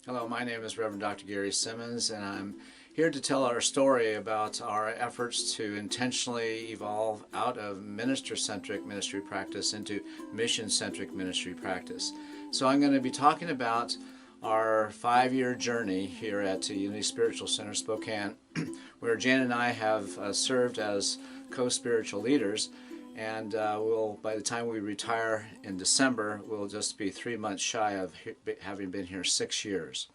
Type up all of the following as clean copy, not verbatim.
Hello, my name is Reverend Dr. Gary Simmons, and I'm here to tell our story about our efforts to intentionally evolve out of minister-centric ministry practice into mission-centric ministry practice. So I'm going to be talking about our 5-year journey here at Unity Spiritual Center Spokane, where Jan and I have served as co-spiritual leaders. And by the time we retire in December, we'll just be 3 months shy of having been here 6 years.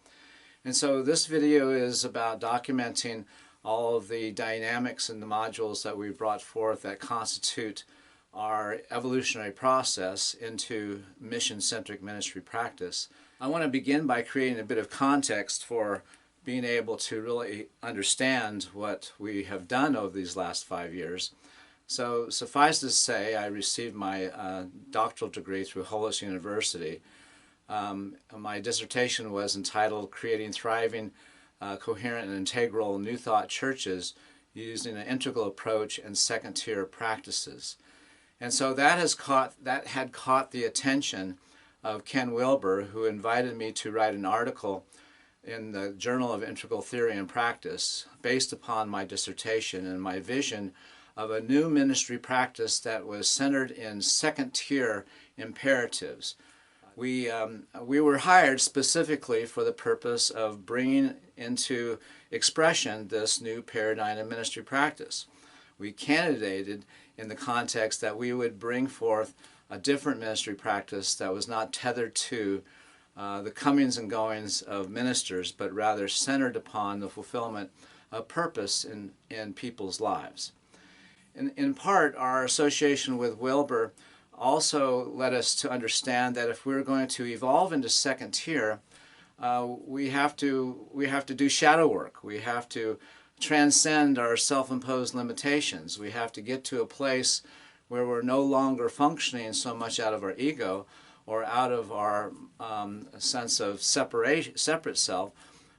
And so this video is about documenting all of the dynamics and the modules that we've brought forth that constitute our evolutionary process into mission-centric ministry practice. I want to begin by creating a bit of context for being able to really understand what we have done over these last 5 years. So suffice to say, I received my doctoral degree through Hollis University. My dissertation was entitled Creating Thriving, Coherent and Integral New Thought Churches Using an Integral Approach and Second-Tier Practices. And so that had caught the attention of Ken Wilber, who invited me to write an article in the Journal of Integral Theory and Practice based upon my dissertation and my vision of a new ministry practice that was centered in second-tier imperatives. We were hired specifically for the purpose of bringing into expression this new paradigm of ministry practice. We candidated in the context that we would bring forth a different ministry practice that was not tethered to the comings and goings of ministers, but rather centered upon the fulfillment of purpose in people's lives. In part, our association with Wilber also led us to understand that if we're going to evolve into second tier, we have to do shadow work. We have to transcend our self-imposed limitations. We have to get to a place where we're no longer functioning so much out of our ego or out of our sense of separate self,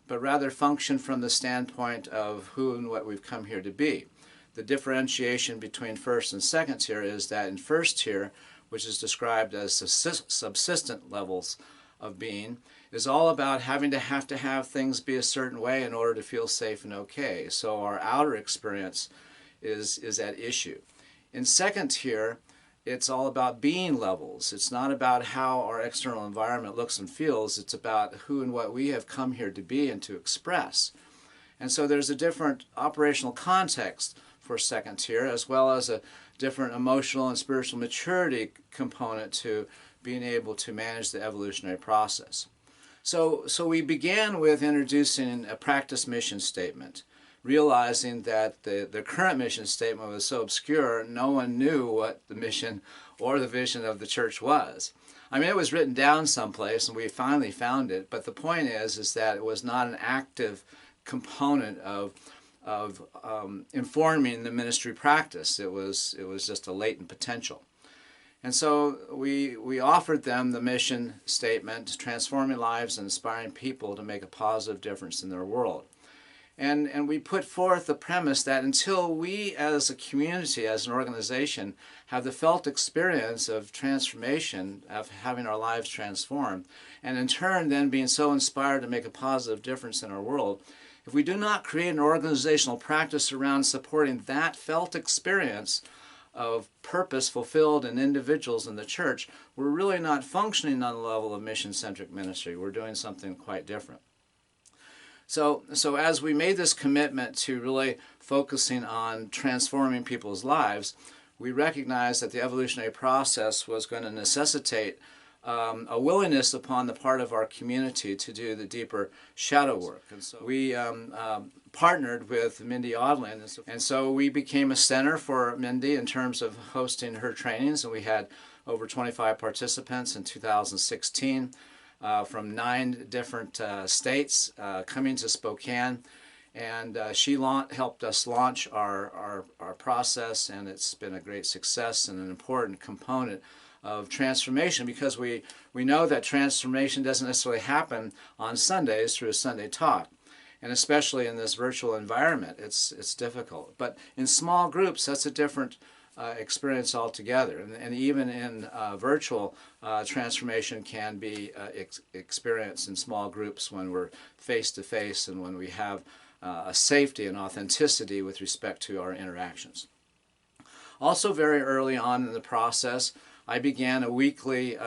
but rather function from the standpoint of who and what we've come here to be. The differentiation between first and second tier is that in first tier, which is described as subsistent levels of being, is all about having to have things be a certain way in order to feel safe and okay. So our outer experience is at issue. In second tier, it's all about being levels. It's not about how our external environment looks and feels. It's about who and what we have come here to be and to express. And so there's a different operational context for second tier, as well as a different emotional and spiritual maturity component to being able to manage the evolutionary process. So we began with introducing a practice mission statement, realizing that the current mission statement was so obscure, no one knew what the mission or the vision of the church was. I mean, it was written down someplace, and we finally found it, but the point is that it was not an active component of informing the ministry practice. It was just a latent potential. And so we offered them the mission statement, transforming lives and inspiring people to make a positive difference in their world. And we put forth the premise that until we as a community, as an organization, have the felt experience of transformation, of having our lives transformed, and in turn then being so inspired to make a positive difference in our world, if we do not create an organizational practice around supporting that felt experience of purpose fulfilled in individuals in the church, we're really not functioning on the level of mission-centric ministry. We're doing something quite different. So as we made this commitment to really focusing on transforming people's lives, we recognized that the evolutionary process was going to necessitate a willingness upon the part of our community to do the deeper shadow work. And so we partnered with Mindy Odland, and so we became a center for Mindy in terms of hosting her trainings, and we had over 25 participants in 2016 from 9 different states coming to Spokane, and she helped us launch our process, and it's been a great success and an important component of transformation, because we know that transformation doesn't necessarily happen on Sundays through a Sunday talk. And especially in this virtual environment, it's difficult. But in small groups, that's a different experience altogether. And even in virtual, transformation can be experienced in small groups when we're face to face and when we have a safety and authenticity with respect to our interactions. Also, very early on in the process, I began a weekly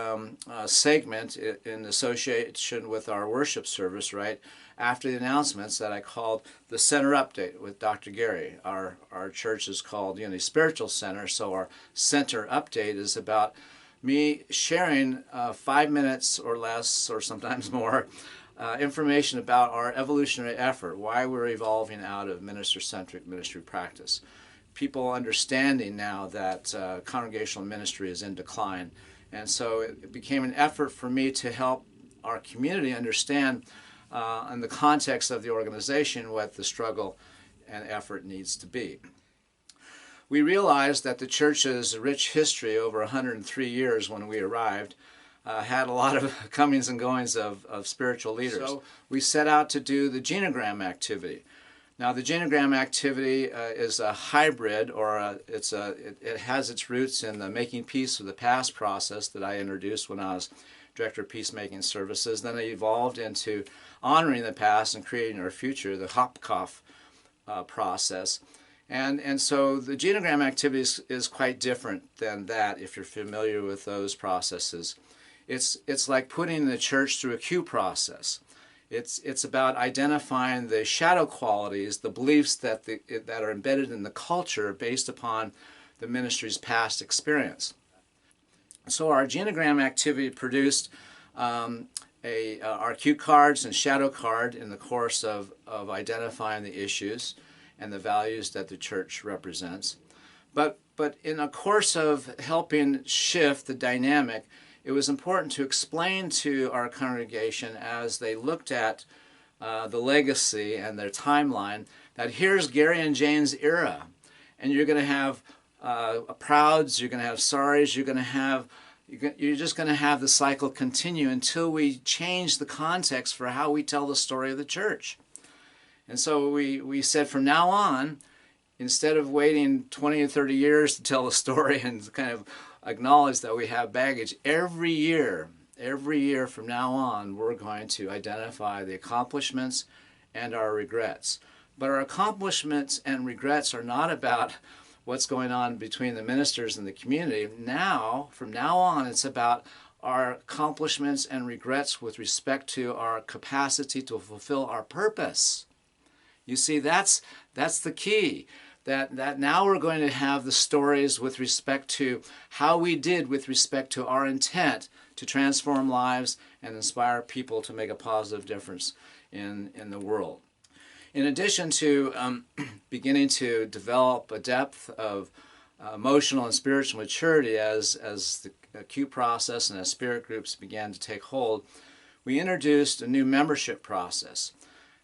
segment in association with our worship service, right after the announcements, that I called the Center Update with Dr. Gary. Our church is called Unity Spiritual Center, so our Center Update is about me sharing 5 minutes or less, or sometimes more, information about our evolutionary effort, why we're evolving out of minister-centric ministry practice. People understanding now that congregational ministry is in decline. And so it became an effort for me to help our community understand in the context of the organization what the struggle and effort needs to be. We realized that the church's rich history over 103 years when we arrived had a lot of comings and goings of spiritual leaders. So we set out to do the genogram activity. Now, the genogram activity is a hybrid, or it has its roots in the Making Peace with the Past process that I introduced when I was Director of Peacemaking Services. Then it evolved into honoring the past and creating our future, the Hopkopf process. And so the genogram activity is quite different than that, if you're familiar with those processes. It's like putting the church through a Q process. It's about identifying the shadow qualities, the beliefs that are embedded in the culture based upon the ministry's past experience. So our genogram activity produced our cue cards and shadow card in the course of identifying the issues and the values that the church represents. But in the course of helping shift the dynamic, it was important to explain to our congregation as they looked at the legacy and their timeline that here's Gary and Jane's era, and you're going to have prouds, you're going to have sorries, you're just going to have the cycle continue until we change the context for how we tell the story of the church. And so we said from now on, instead of waiting 20 or 30 years to tell the story and kind of acknowledge that we have baggage, every year from now on, we're going to identify the accomplishments and our regrets. But our accomplishments and regrets are not about what's going on between the ministers and the community. Now, from now on, it's about our accomplishments and regrets with respect to our capacity to fulfill our purpose. You see, that's the key. That now we're going to have the stories with respect to how we did with respect to our intent to transform lives and inspire people to make a positive difference in the world. In addition to beginning to develop a depth of emotional and spiritual maturity as the Q process and as spirit groups began to take hold, we introduced a new membership process.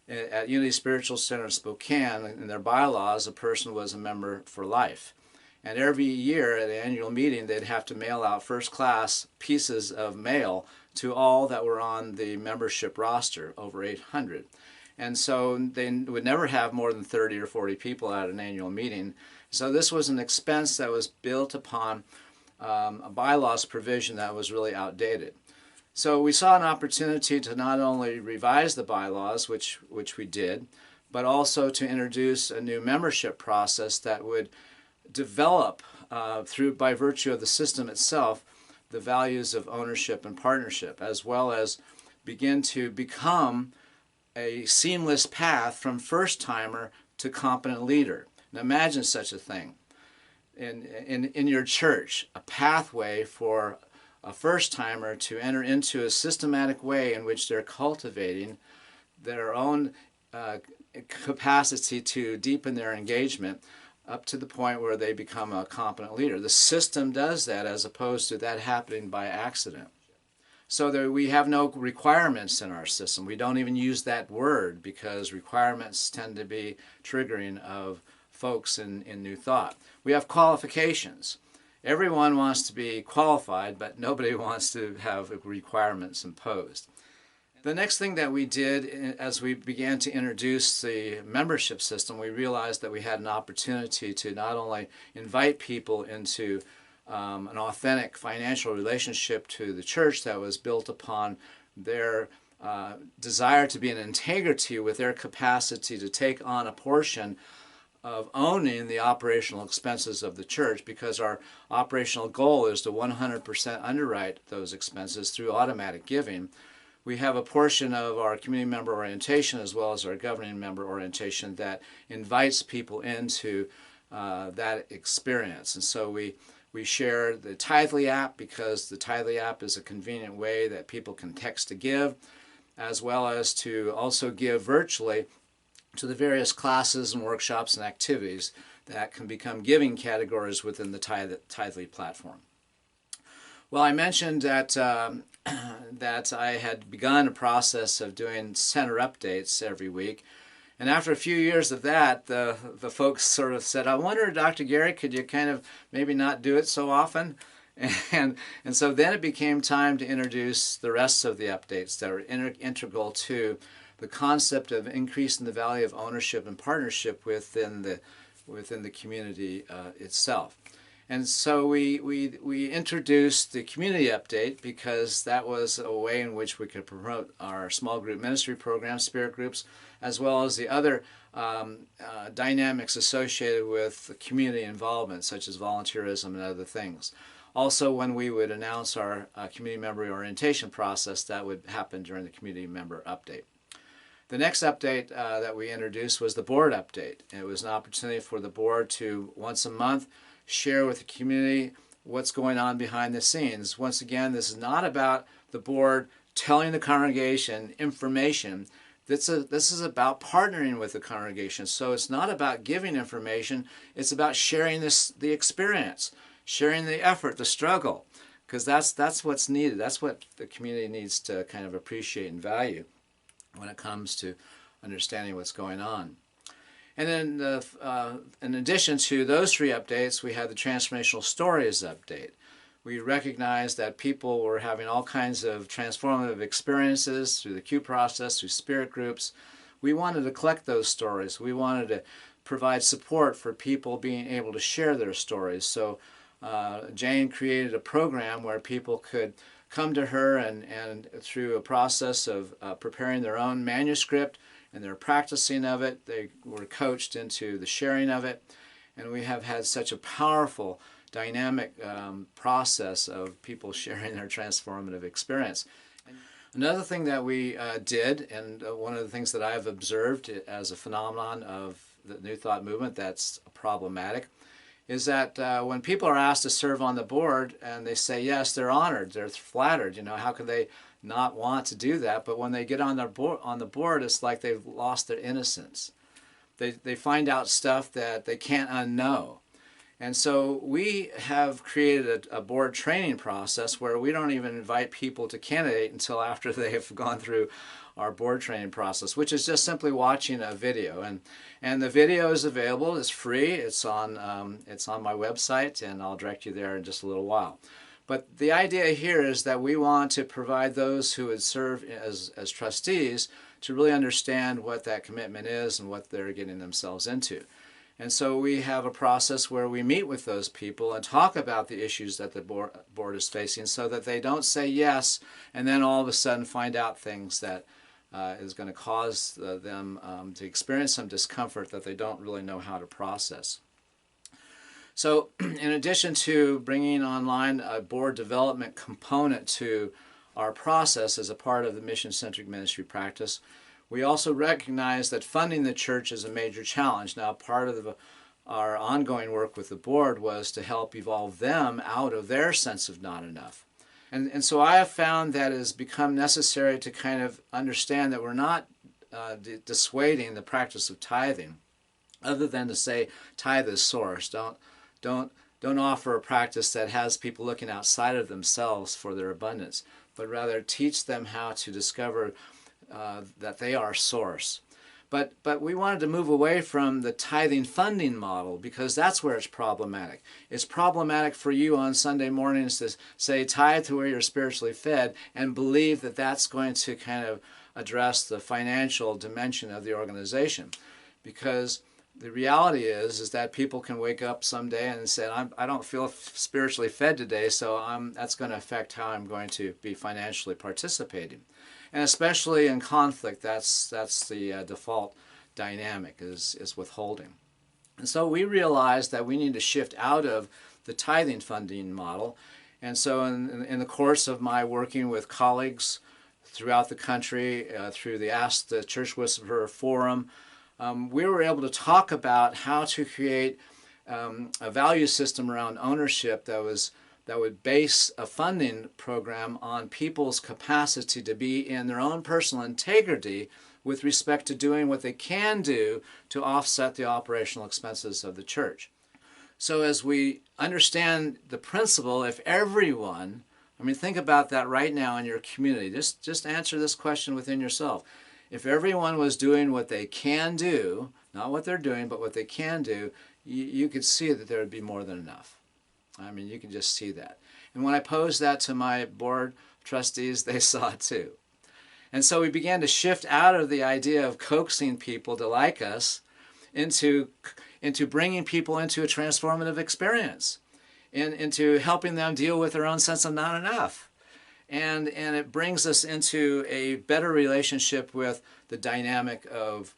At Unity Spiritual Center Spokane, in their bylaws, a person was a member for life. And every year at the annual meeting, they'd have to mail out first-class pieces of mail to all that were on the membership roster, over 800. And so they would never have more than 30 or 40 people at an annual meeting. So this was an expense that was built upon a bylaws provision that was really outdated. So we saw an opportunity to not only revise the bylaws, which we did, but also to introduce a new membership process that would develop, by virtue of the system itself, the values of ownership and partnership, as well as begin to become a seamless path from first-timer to competent leader. Now imagine such a thing. In your church, a pathway for a first-timer to enter into a systematic way in which they're cultivating their own capacity to deepen their engagement up to the point where they become a competent leader. The system does that as opposed to that happening by accident. So that we have no requirements in our system. We don't even use that word because requirements tend to be triggering of folks in New Thought. We have qualifications. Everyone wants to be qualified, but nobody wants to have requirements imposed. The next thing that we did as we began to introduce the membership system, we realized that we had an opportunity to not only invite people into an authentic financial relationship to the church that was built upon their desire to be in integrity with their capacity to take on a portion of owning the operational expenses of the church, because our operational goal is to 100% underwrite those expenses through automatic giving. We have a portion of our community member orientation as well as our governing member orientation that invites people into that experience. And so we share the Tithely app, because the Tithely app is a convenient way that people can text to give, as well as to also give virtually to the various classes and workshops and activities that can become giving categories within the Tithely platform. Well, I mentioned that that I had begun a process of doing center updates every week. And after a few years of that, the folks sort of said, I wonder, Dr. Gary, could you kind of maybe not do it so often? And so then it became time to introduce the rest of the updates that are integral to the concept of increasing the value of ownership and partnership within the community itself. And so we introduced the community update because that was a way in which we could promote our small group ministry programs, spirit groups, as well as the other dynamics associated with community involvement, such as volunteerism and other things. Also, when we would announce our community member orientation process, that would happen during the community member update. The next update that we introduced was the board update. It was an opportunity for the board to, once a month, share with the community what's going on behind the scenes. Once again, this is not about the board telling the congregation information. This is about partnering with the congregation. So it's not about giving information, it's about sharing the experience, sharing the effort, the struggle, because that's what's needed. That's what the community needs to kind of appreciate and value when it comes to understanding what's going on. And then in addition to those three updates, we had the Transformational Stories update. We recognized that people were having all kinds of transformative experiences through the Q process, through spirit groups. We wanted to collect those stories. We wanted to provide support for people being able to share their stories. So Jane created a program where people could come to her and through a process of preparing their own manuscript and their practicing of it, they were coached into the sharing of it. And we have had such a powerful dynamic process of people sharing their transformative experience. Another thing that we did, and one of the things that I've observed as a phenomenon of the New Thought movement that's problematic, is that when people are asked to serve on the board and they say yes, they're honored, they're flattered. You know, how could they not want to do that? But when they get on the board, it's like they've lost their innocence. They find out stuff that they can't unknow. And so we have created a board training process where we don't even invite people to candidate until after they have gone through our board training process, which is just simply watching a video. And the video is available. It's free. It's on my website, and I'll direct you there in just a little while. But the idea here is that we want to provide those who would serve as trustees to really understand what that commitment is and what they're getting themselves into. And so we have a process where we meet with those people and talk about the issues that the board is facing so that they don't say yes and then all of a sudden find out things that is going to cause them to experience some discomfort that they don't really know how to process. So in addition to bringing online a board development component to our process as a part of the mission-centric ministry practice, we also recognize that funding the church is a major challenge. Now, part of our ongoing work with the board was to help evolve them out of their sense of not enough. And so I have found that it has become necessary to kind of understand that we're not dissuading the practice of tithing, other than to say tithe is source. Don't offer a practice that has people looking outside of themselves for their abundance, but rather teach them how to discover that they are source. But we wanted to move away from the tithing funding model because that's where it's problematic. It's problematic for you on Sunday mornings to say tithe to where you're spiritually fed and believe that that's going to kind of address the financial dimension of the organization. Because the reality is that people can wake up someday and say, I don't feel spiritually fed today, so that's going to affect how I'm going to be financially participating. And especially in conflict, that's the default dynamic is withholding. And so we realized that we need to shift out of the tithing funding model. And so in the course of my working with colleagues throughout the country, through the Ask the Church Whisperer Forum, we were able to talk about how to create a value system around ownership that would base a funding program on people's capacity to be in their own personal integrity with respect to doing what they can do to offset the operational expenses of the church. So as we understand the principle, if everyone, think about that right now in your community. Just answer this question within yourself. If everyone was doing what they can do, not what they're doing, but what they can do, you could see that there would be more than enough. You can just see that. And when I posed that to my board trustees, they saw it too. And so we began to shift out of the idea of coaxing people to like us into bringing people into a transformative experience, into helping them deal with their own sense of not enough. And it brings us into a better relationship with the dynamic of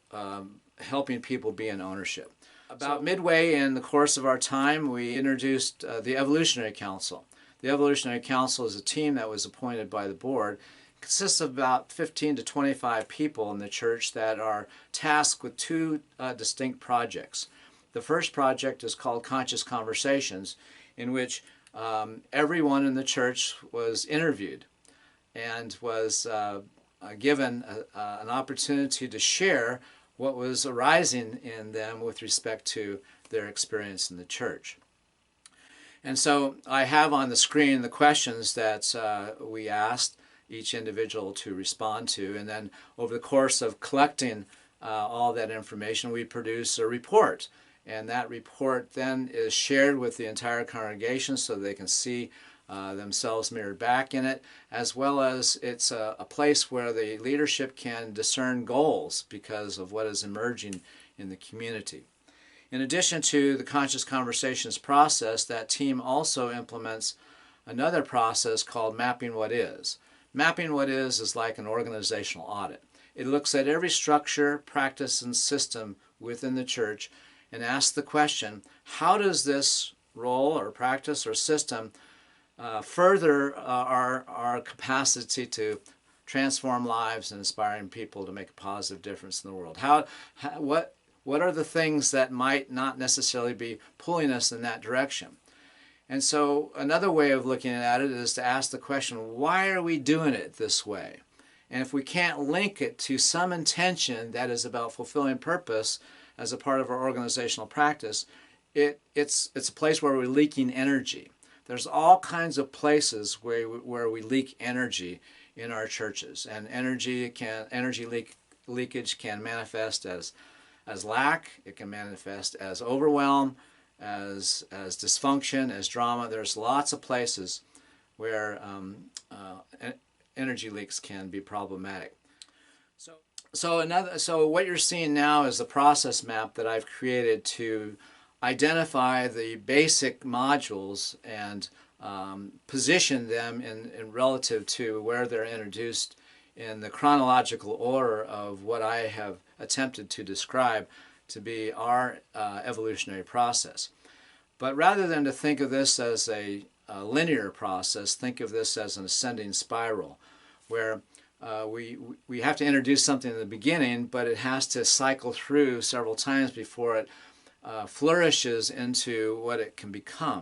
helping people be in ownership. About midway in the course of our time, we introduced the Evolutionary Council. The Evolutionary Council is a team that was appointed by the board. It consists of about 15 to 25 people in the church that are tasked with two distinct projects. The first project is called Conscious Conversations, in which everyone in the church was interviewed and was given an opportunity to share what was arising in them with respect to their experience in the church. And so I have on the screen the questions that we asked each individual to respond to, and then over the course of collecting all that information, we produce a report. And that report then is shared with the entire congregation so they can see themselves mirrored back in it, as well as it's a place where the leadership can discern goals because of what is emerging in the community. In addition to the Conscious Conversations process, that team also implements another process called Mapping What Is. Mapping What Is like an organizational audit. It looks at every structure, practice, and system within the church and asks the question, how does this role or practice or system further our capacity to transform lives and inspiring people to make a positive difference in the world? What are the things that might not necessarily be pulling us in that direction? And so another way of looking at it is to ask the question, why are we doing it this way? And if we can't link it to some intention that is about fulfilling purpose as a part of our organizational practice, it's a place where we're leaking energy. There's all kinds of places where we leak energy in our churches, and energy leakage can manifest as lack. It can manifest as overwhelm, as dysfunction, as drama. There's lots of places where energy leaks can be problematic. So what you're seeing now is the process map that I've created to identify the basic modules and position them in relative to where they're introduced in the chronological order of what I have attempted to describe to be our evolutionary process. But rather than to think of this as a linear process, think of this as an ascending spiral where we have to introduce something in the beginning, but it has to cycle through several times before it flourishes into what it can become.